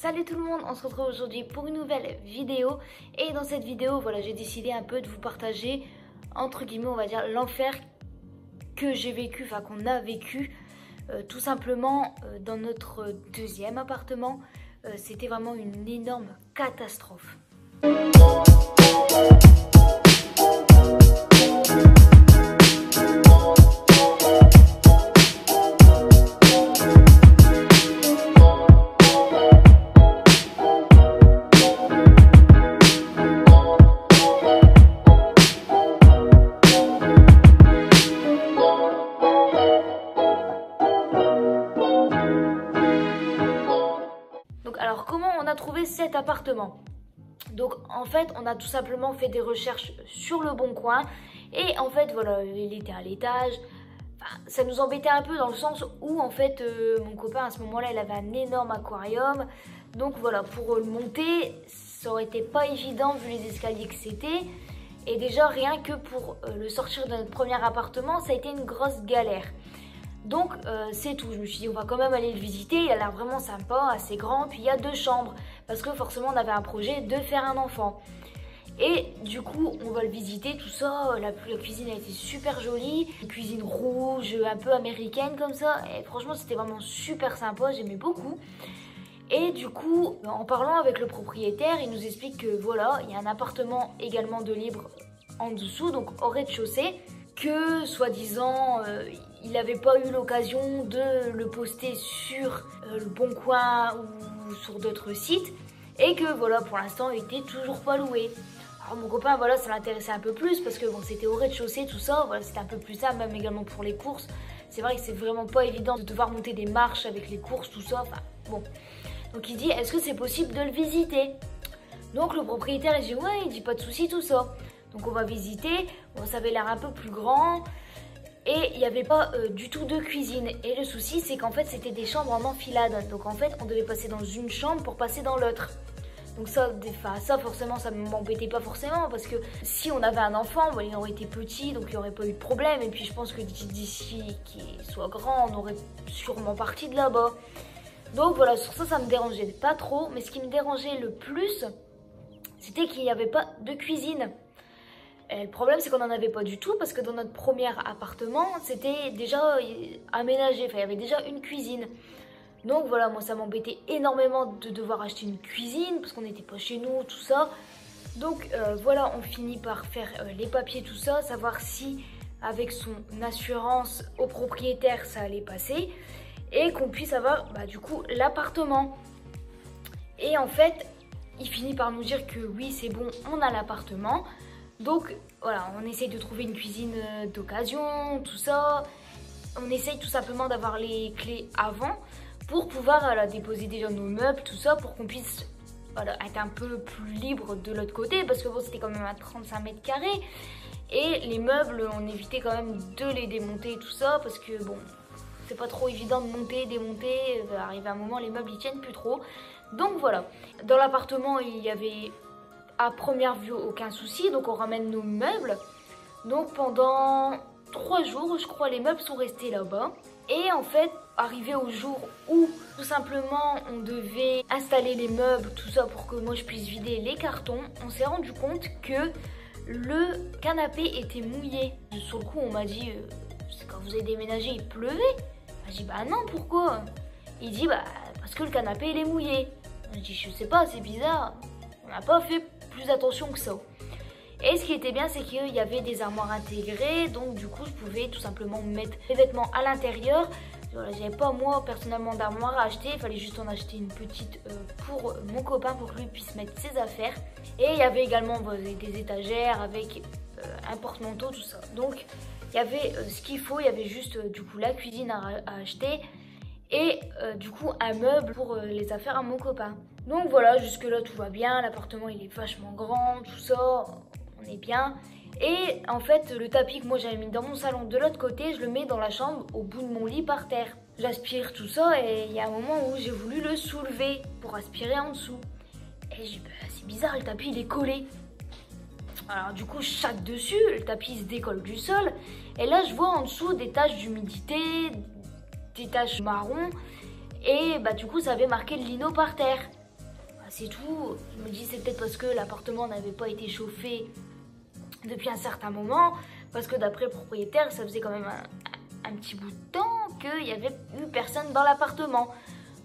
Salut tout le monde, on se retrouve aujourd'hui pour une nouvelle vidéo. Et dans cette vidéo, voilà, j'ai décidé un peu de vous partager, entre guillemets, on va dire, l'enfer que j'ai vécu, enfin qu'on a vécu, tout simplement dans notre deuxième appartement. C'était vraiment une énorme catastrophe. Alors comment on a trouvé cet appartement? Donc en fait on a tout simplement fait des recherches sur le Bon Coin. Et en fait voilà, il était à l'étage. Enfin, ça nous embêtait un peu dans le sens où en fait mon copain à ce moment là il avait un énorme aquarium. Donc voilà, pour le monter ça aurait été pas évident vu les escaliers que c'était. Et déjà rien que pour le sortir de notre premier appartement ça a été une grosse galère. Donc c'est tout, je me suis dit on va quand même aller le visiter, il a l'air vraiment sympa, assez grand, puis il y a 2 chambres, parce que forcément on avait un projet de faire un enfant. Et du coup on va le visiter, tout ça, la cuisine a été super jolie, une cuisine rouge, un peu américaine comme ça, et franchement c'était vraiment super sympa, j'aimais beaucoup. Et du coup en parlant avec le propriétaire, il nous explique que voilà, il y a un appartement également de libre en dessous, donc au rez-de-chaussée, que soi-disant il n'avait pas eu l'occasion de le poster sur le Bon Coin ou sur d'autres sites et que voilà pour l'instant il était toujours pas loué. Alors mon copain voilà ça l'intéressait un peu plus parce que bon c'était au rez-de-chaussée tout ça, voilà c'était un peu plus simple même également pour les courses. C'est vrai que c'est vraiment pas évident de devoir monter des marches avec les courses tout ça, enfin bon. Donc il dit est-ce que c'est possible de le visiter? Donc le propriétaire il dit ouais, il dit pas de souci tout ça. Donc on va visiter, bon, ça avait l'air un peu plus grand et il n'y avait pas du tout de cuisine. Et le souci c'est qu'en fait c'était des chambres en enfilade. Donc en fait on devait passer dans une chambre pour passer dans l'autre. Donc ça forcément ça ne m'embêtait pas forcément parce que si on avait un enfant, bon, il aurait été petit donc il n'y aurait pas eu de problème. Et puis je pense que d'ici qu'il soit grand on aurait sûrement parti de là-bas. Donc voilà, sur ça me dérangeait pas trop. Mais ce qui me dérangeait le plus c'était qu'il n'y avait pas de cuisine. Et le problème c'est qu'on n'en avait pas du tout parce que dans notre premier appartement c'était déjà aménagé, enfin il y avait déjà une cuisine. Donc voilà, moi ça m'embêtait énormément de devoir acheter une cuisine parce qu'on n'était pas chez nous, tout ça. Donc voilà, on finit par faire les papiers, tout ça, savoir si avec son assurance au propriétaire ça allait passer et qu'on puisse avoir du coup l'appartement. Et en fait il finit par nous dire que oui c'est bon, on a l'appartement. Donc voilà, on essaye de trouver une cuisine d'occasion, tout ça. On essaye tout simplement d'avoir les clés avant pour pouvoir déposer déjà nos meubles, tout ça, pour qu'on puisse être un peu plus libre de l'autre côté. Parce que bon, c'était quand même à 35 mètres carrés. Et les meubles, on évitait quand même de les démonter, tout ça, parce que bon, c'est pas trop évident de monter, démonter. Arrivé à un moment, les meubles ils tiennent plus trop. Donc voilà, dans l'appartement, il y avait à première vue aucun souci, donc on ramène nos meubles. Donc pendant 3 jours je crois les meubles sont restés là-bas. Et en fait arrivé au jour où tout simplement on devait installer les meubles, tout ça pour que moi je puisse vider les cartons, on s'est rendu compte que le canapé était mouillé. Sur le coup on m'a dit c'est quand vous avez déménagé il pleuvait? J'ai dit bah non, pourquoi? Il dit bah parce que le canapé il est mouillé. J'ai dit je sais pas, c'est bizarre, on n'a pas fait plus attention que ça. Et ce qui était bien c'est qu'il y avait des armoires intégrées, donc du coup je pouvais tout simplement mettre les vêtements à l'intérieur. Voilà, j'avais pas moi personnellement d'armoire à acheter, il fallait juste en acheter une petite pour mon copain pour que lui puisse mettre ses affaires. Et il y avait également des étagères avec un porte-manteau, tout ça. Donc il y avait ce qu'il faut, il y avait juste du coup la cuisine à acheter et du coup un meuble pour les affaires à mon copain. Donc voilà, jusque là tout va bien, l'appartement il est vachement grand, tout ça, on est bien. Et en fait le tapis que moi j'avais mis dans mon salon de l'autre côté, je le mets dans la chambre au bout de mon lit par terre. J'aspire tout ça et il y a un moment où j'ai voulu le soulever pour aspirer en dessous. Et j'ai dit c'est bizarre, le tapis il est collé. Alors du coup je chatte dessus, le tapis se décolle du sol. Et là je vois en dessous des taches d'humidité, des taches marron. Et du coup ça avait marqué le lino par terre. c'est tout. Je me dis c'est peut-être parce que l'appartement n'avait pas été chauffé depuis un certain moment, parce que d'après le propriétaire, ça faisait quand même un petit bout de temps qu'il n'y avait eu personne dans l'appartement.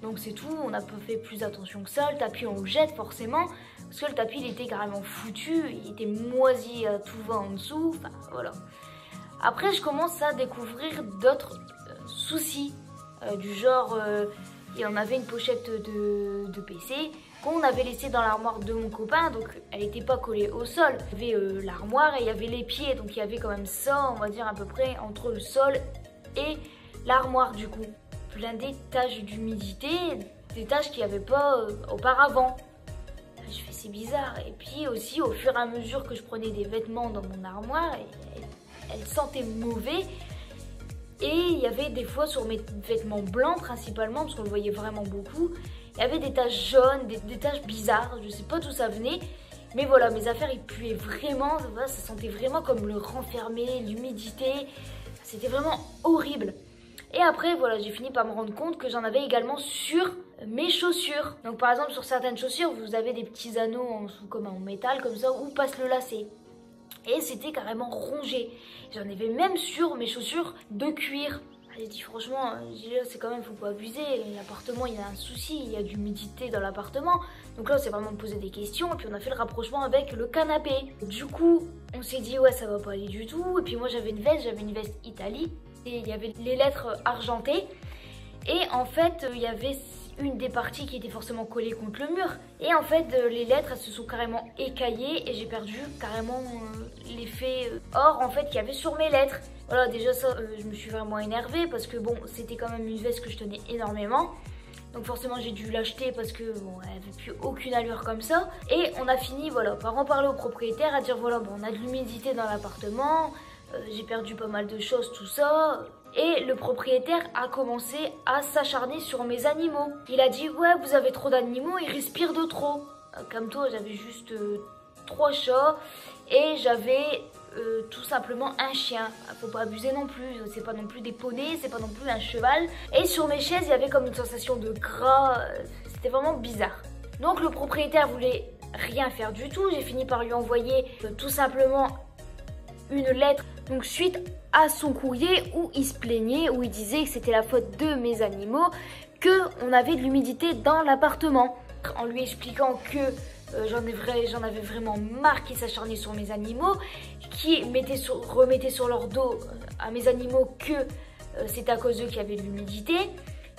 Donc c'est tout, on n'a pas fait plus attention que ça. Le tapis on le jette forcément, parce que le tapis il était carrément foutu, il était moisi à tout va en dessous, enfin voilà. Après je commence à découvrir d'autres soucis, du genre il y en avait une pochette de PC qu'on avait laissée dans l'armoire de mon copain, donc elle n'était pas collée au sol. Il y avait l'armoire et il y avait les pieds, donc il y avait quand même ça, on va dire à peu près entre le sol et l'armoire du coup. Plein des taches d'humidité, des taches qu'il n'y avait pas auparavant. Je fais c'est bizarre. Et puis aussi au fur et à mesure que je prenais des vêtements dans mon armoire, elle sentait mauvais. Et il y avait des fois sur mes vêtements blancs principalement, parce qu'on le voyait vraiment beaucoup, il y avait des taches jaunes, des taches bizarres, je sais pas d'où ça venait. Mais voilà, mes affaires ils puaient vraiment, ça sentait vraiment comme le renfermé, l'humidité. C'était vraiment horrible. Et après voilà, j'ai fini par me rendre compte que j'en avais également sur mes chaussures. Donc par exemple sur certaines chaussures, vous avez des petits anneaux comme en métal comme ça où passe le lacet. Et c'était carrément rongé. J'en avais même sur mes chaussures de cuir. J'ai dit franchement, c'est quand même, faut pas abuser. L'appartement, il y a un souci, il y a de l'humidité dans l'appartement. Donc là, on s'est vraiment posé des questions. Et puis on a fait le rapprochement avec le canapé. Du coup, on s'est dit ouais, ça va pas aller du tout. Et puis moi, j'avais une veste Italie. Et il y avait les lettres argentées. Et en fait, il y avait une des parties qui était forcément collée contre le mur. Et en fait, les lettres, elles se sont carrément écaillées et j'ai perdu carrément l'effet or en fait qu'il y avait sur mes lettres. Voilà, déjà ça, je me suis vraiment énervée parce que bon, c'était quand même une veste que je tenais énormément. Donc forcément j'ai dû l'acheter parce que bon, elle avait plus aucune allure comme ça. Et on a fini voilà par en parler au propriétaire, à dire voilà bon, on a de l'humidité dans l'appartement, j'ai perdu pas mal de choses, tout ça. Et le propriétaire a commencé à s'acharner sur mes animaux. Il a dit ouais vous avez trop d'animaux, ils respirent de trop. Comme toi j'avais juste 3 chats et j'avais tout simplement un chien. Faut pas abuser non plus, c'est pas non plus des poneys, c'est pas non plus un cheval. Et sur mes chaises il y avait comme une sensation de gras, c'était vraiment bizarre. Donc le propriétaire voulait rien faire du tout, j'ai fini par lui envoyer tout simplement une lettre, donc suite à son courrier où il se plaignait, où il disait que c'était la faute de mes animaux, qu'on avait de l'humidité dans l'appartement. En lui expliquant que j'en avais vraiment marre qu'il s'acharnait sur mes animaux, qui remettait sur leur dos à mes animaux que c'était à cause d'eux qu'il y avait de l'humidité.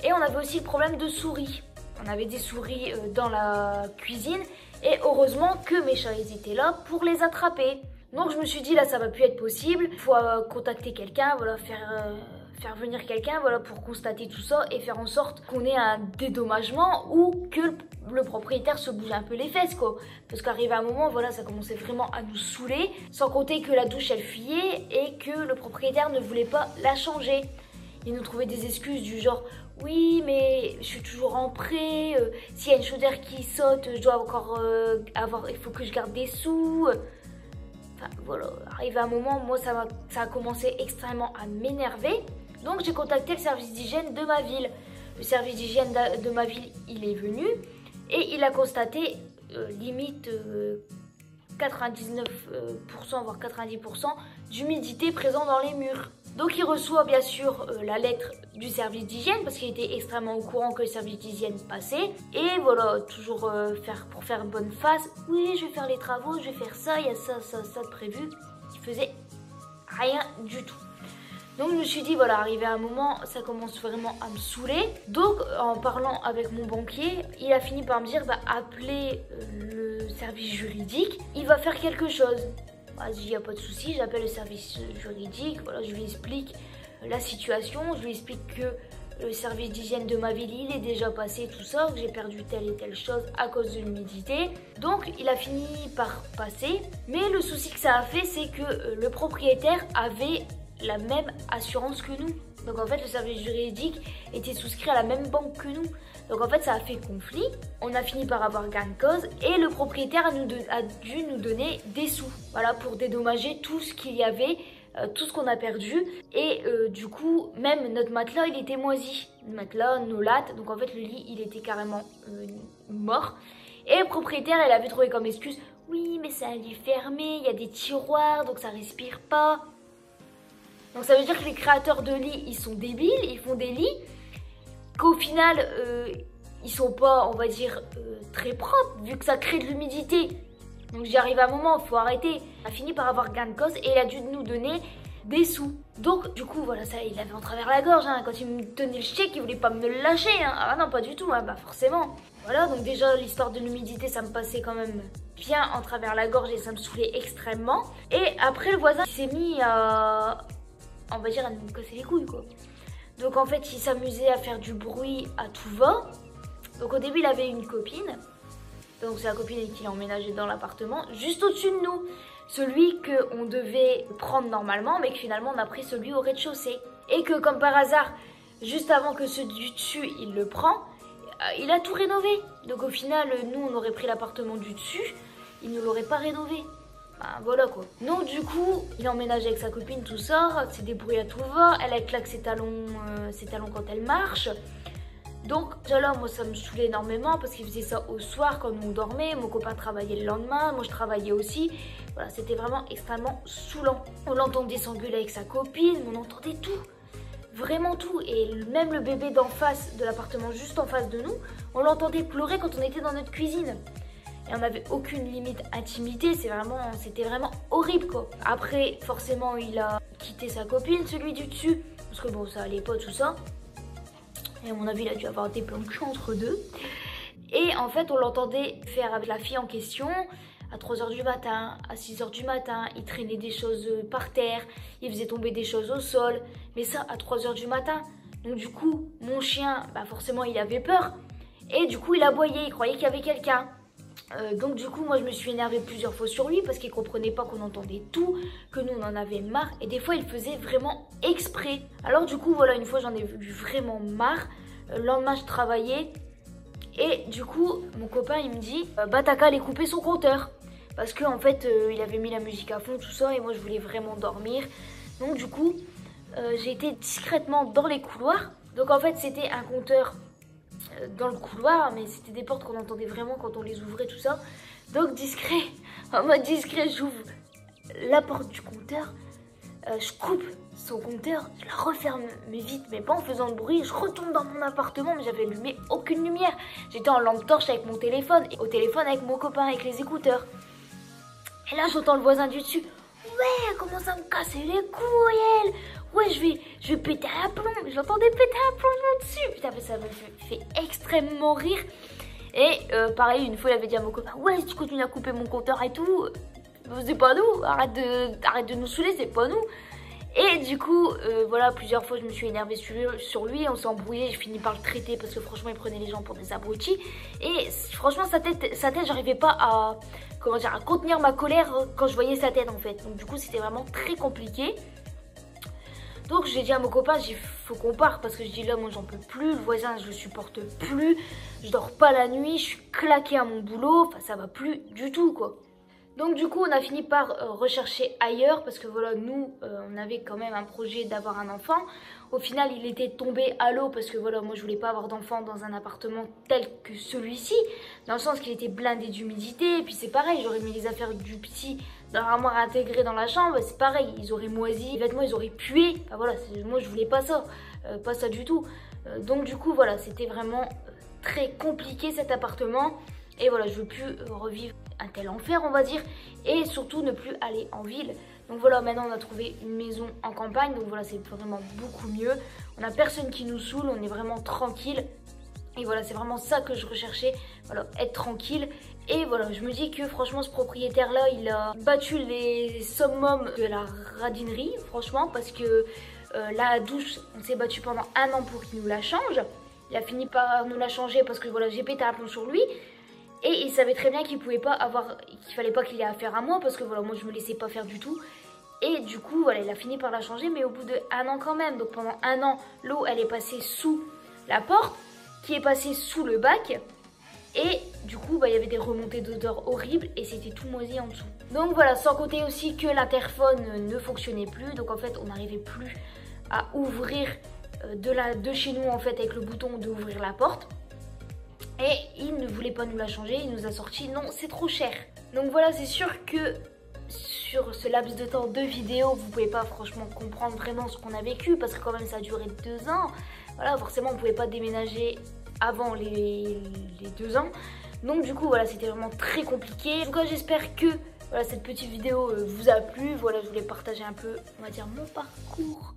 Et on avait aussi le problème de souris. On avait des souris dans la cuisine et heureusement que mes chats ils étaient là pour les attraper. Donc je me suis dit là ça va plus être possible, il faut contacter quelqu'un, voilà, faire venir quelqu'un voilà, pour constater tout ça et faire en sorte qu'on ait un dédommagement ou que le propriétaire se bouge un peu les fesses quoi. Parce qu'arrivé à un moment voilà ça commençait vraiment à nous saouler, sans compter que la douche elle fuyait et que le propriétaire ne voulait pas la changer. Il nous trouvait des excuses du genre oui mais je suis toujours en prêt, s'il y a une chaudière qui saute je dois encore il faut que je garde des sous. Voilà, arrivé à un moment, moi ça a commencé extrêmement à m'énerver. Donc j'ai contacté le service d'hygiène de ma ville. Le service d'hygiène de ma ville, il est venu et il a constaté limite 99% voire 90% d'humidité présente dans les murs. Donc il reçoit bien sûr la lettre du service d'hygiène parce qu'il était extrêmement au courant que le service d'hygiène passait. Et voilà, toujours pour faire bonne face. Oui, je vais faire les travaux, je vais faire ça, il y a ça de prévu. Il faisait rien du tout. Donc je me suis dit voilà, arrivé à un moment, ça commence vraiment à me saouler. Donc en parlant avec mon banquier, il a fini par me dire bah, appelez le service juridique, il va faire quelque chose. Il n'y a pas de souci, j'appelle le service juridique, voilà, je lui explique la situation, je lui explique que le service d'hygiène de ma ville, il est déjà passé, tout ça, que j'ai perdu telle et telle chose à cause de l'humidité. Donc il a fini par passer, mais le souci que ça a fait, c'est que le propriétaire avait la même assurance que nous. Donc en fait, le service juridique était souscrit à la même banque que nous. Donc en fait, ça a fait conflit. On a fini par avoir gain de cause et le propriétaire a dû nous donner des sous. Voilà, pour dédommager tout ce qu'il y avait, tout ce qu'on a perdu. Et du coup, même notre matelas, il était moisi. Le matelas, nos lattes. Donc en fait, le lit, il était carrément mort. Et le propriétaire, elle avait trouvé comme excuse, oui mais c'est un lit fermé, il y a des tiroirs donc ça respire pas. Donc ça veut dire que les créateurs de lits, ils sont débiles, ils font des lits qu'au final, ils sont pas, on va dire, très propres, vu que ça crée de l'humidité. Donc j'y arrive à un moment, il faut arrêter. On a fini par avoir gain de cause et il a dû nous donner des sous. Donc du coup, voilà, ça, il avait en travers la gorge. Hein. Quand il me tenait le chèque, il voulait pas me le lâcher. Hein. Ah non, pas du tout, hein. Bah forcément. Voilà, donc déjà, l'histoire de l'humidité, ça me passait quand même bien en travers la gorge et ça me saoulait extrêmement. Et après, le voisin s'est mis à, on va dire, à nous casser les couilles, quoi. Donc en fait, il s'amusait à faire du bruit à tout va. Donc au début, il avait une copine. Donc c'est la copine qui l'a emménagé dans l'appartement, juste au-dessus de nous. Celui qu'on devait prendre normalement, mais que finalement on a pris celui au rez-de-chaussée. Et que comme par hasard, juste avant que ceux du dessus, il le prend, il a tout rénové. Donc au final, nous on aurait pris l'appartement du dessus, il ne l'aurait pas rénové. Enfin, voilà quoi. Donc du coup, il a emménagé avec sa copine, tout ça, c'est débrouillé à tout va, elle claque ses talons quand elle marche. Donc déjà là, moi ça me saoulait énormément parce qu'il faisait ça au soir quand nous on dormait, mon copain travaillait le lendemain, moi je travaillais aussi. Voilà, c'était vraiment extrêmement saoulant. On l'entendait s'engueuler avec sa copine, on entendait tout, vraiment tout. Et même le bébé d'en face, de l'appartement juste en face de nous, on l'entendait pleurer quand on était dans notre cuisine. Et on n'avait aucune limite intimité, c'était vraiment horrible quoi. Après, forcément, il a quitté sa copine, celui du dessus, parce que bon, ça allait pas tout ça. Et à mon avis, il a dû avoir des plans de cul entre deux. Et en fait, on l'entendait faire avec la fille en question à 3 h du matin, à 6 h du matin. Il traînait des choses par terre, il faisait tomber des choses au sol. Mais ça, à 3 h du matin. Donc du coup, mon chien, bah forcément, il avait peur. Et du coup, il aboyait, il croyait qu'il y avait quelqu'un. Donc du coup, moi, je me suis énervée plusieurs fois sur lui parce qu'il comprenait pas qu'on entendait tout, que nous, on en avait marre. Et des fois, il faisait vraiment exprès. Alors du coup, voilà, une fois, j'en ai eu vraiment marre. Le lendemain, je travaillais. Et du coup, mon copain, il me dit, bah t'as qu'à aller couper son compteur. Parce qu'en fait, il avait mis la musique à fond, tout ça. Et moi, je voulais vraiment dormir. Donc du coup, j'ai été discrètement dans les couloirs. Donc en fait, c'était un compteur dans le couloir, mais c'était des portes qu'on entendait vraiment quand on les ouvrait, tout ça. Donc discret, en mode discret, j'ouvre la porte du compteur, je coupe son compteur, je la referme, mais vite, mais pas en faisant de bruit. Je retourne dans mon appartement, mais j'avais allumé aucune lumière. J'étais en lampe torche avec mon téléphone, et au téléphone avec mon copain, avec les écouteurs. Et là, j'entends le voisin du dessus. Ouais, elle commence à me casser les couilles, elle. Ouais, je vais péter un plomb. J'entendais péter un plomb dessus. Putain, ça me fait extrêmement rire. Et pareil, une fois, il avait dit à mon copain, ouais, si tu continues à couper mon compteur et tout, c'est pas nous. Arrête de nous saouler, c'est pas nous. Et du coup, voilà, plusieurs fois, je me suis énervée sur lui. On s'est embrouillé, j'ai fini par le traiter parce que franchement, il prenait les gens pour des abrutis. Et franchement, sa tête, j'arrivais pas à, comment dire, à contenir ma colère quand je voyais sa tête en fait. Donc du coup, c'était vraiment très compliqué. Donc j'ai dit à mon copain, il faut qu'on parte parce que je dis là, moi j'en peux plus, le voisin je le supporte plus, je dors pas la nuit, je suis claquée à mon boulot, enfin ça va plus du tout quoi. Donc du coup on a fini par rechercher ailleurs parce que voilà, nous on avait quand même un projet d'avoir un enfant. Au final il était tombé à l'eau parce que voilà, moi je voulais pas avoir d'enfant dans un appartement tel que celui-ci, dans le sens qu'il était blindé d'humidité. Et puis c'est pareil, j'aurais mis les affaires du petit dans l'armoire intégrée dans la chambre, c'est pareil, ils auraient moisi, les vêtements ils auraient pué. Enfin voilà, moi je voulais pas ça, pas ça du tout. Donc du coup voilà, c'était vraiment très compliqué cet appartement. Et voilà, je veux plus revivre un tel enfer on va dire. Et surtout ne plus aller en ville. Donc voilà, maintenant on a trouvé une maison en campagne. Donc voilà, c'est vraiment beaucoup mieux. On n'a personne qui nous saoule, on est vraiment tranquille. Et voilà, c'est vraiment ça que je recherchais. Voilà, être tranquille. Et voilà, je me dis que franchement ce propriétaire là, il a battu les summums de la radinerie. Franchement, parce que la douche, on s'est battu pendant 1 an pour qu'il nous la change. Il a fini par nous la changer parce que voilà, j'ai pété un plomb sur lui. Et il savait très bien qu'il pouvait pas avoir, qu'il fallait pas qu'il ait affaire à moi parce que voilà, moi je me laissais pas faire du tout. Et du coup, voilà, il a fini par la changer, mais au bout de 1 an quand même. Donc pendant 1 an, l'eau elle est passée sous la porte, qui est passée sous le bac. Et du coup, bah, il y avait des remontées d'odeur horribles et c'était tout moisi en dessous. Donc voilà, sans compter aussi que l'interphone ne fonctionnait plus. Donc en fait, on n'arrivait plus à ouvrir de chez nous en fait avec le bouton d'ouvrir la porte. Et il ne voulait pas nous la changer, il nous a sorti non, c'est trop cher. Donc voilà, c'est sûr que sur ce laps de temps de vidéo, vous pouvez pas franchement comprendre vraiment ce qu'on a vécu parce que quand même ça a duré 2 ans. Voilà, forcément on pouvait pas déménager avant les 2 ans. Donc du coup voilà, c'était vraiment très compliqué. En tout cas j'espère que voilà, cette petite vidéo vous a plu. Voilà, je voulais partager un peu, on va dire, mon parcours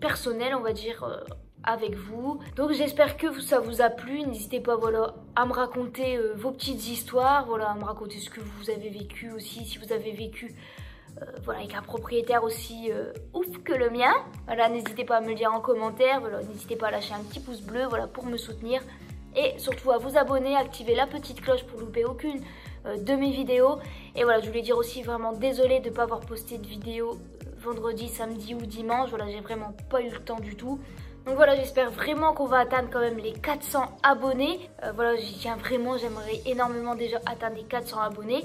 personnel, on va dire, avec vous. Donc j'espère que ça vous a plu. N'hésitez pas, voilà, à me raconter vos petites histoires, voilà, à me raconter ce que vous avez vécu aussi, si vous avez vécu voilà, avec un propriétaire aussi ouf que le mien. Voilà, n'hésitez pas à me le dire en commentaire, voilà, n'hésitez pas à lâcher un petit pouce bleu, voilà, pour me soutenir. Et surtout à vous abonner, activer la petite cloche pour louper aucune de mes vidéos. Et voilà, je voulais dire aussi vraiment désolée de ne pas avoir posté de vidéo vendredi, samedi ou dimanche. Voilà, j'ai vraiment pas eu le temps du tout. Donc voilà, j'espère vraiment qu'on va atteindre quand même les 400 abonnés. Voilà, j'y tiens vraiment, j'aimerais énormément déjà atteindre les 400 abonnés.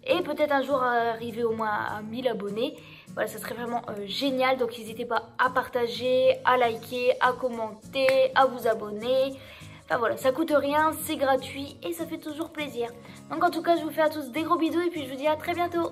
Et peut-être un jour arriver au moins à 1000 abonnés. Voilà, ça serait vraiment génial. Donc n'hésitez pas à partager, à liker, à commenter, à vous abonner. Enfin voilà, ça coûte rien, c'est gratuit et ça fait toujours plaisir. Donc en tout cas, je vous fais à tous des gros bisous et puis je vous dis à très bientôt.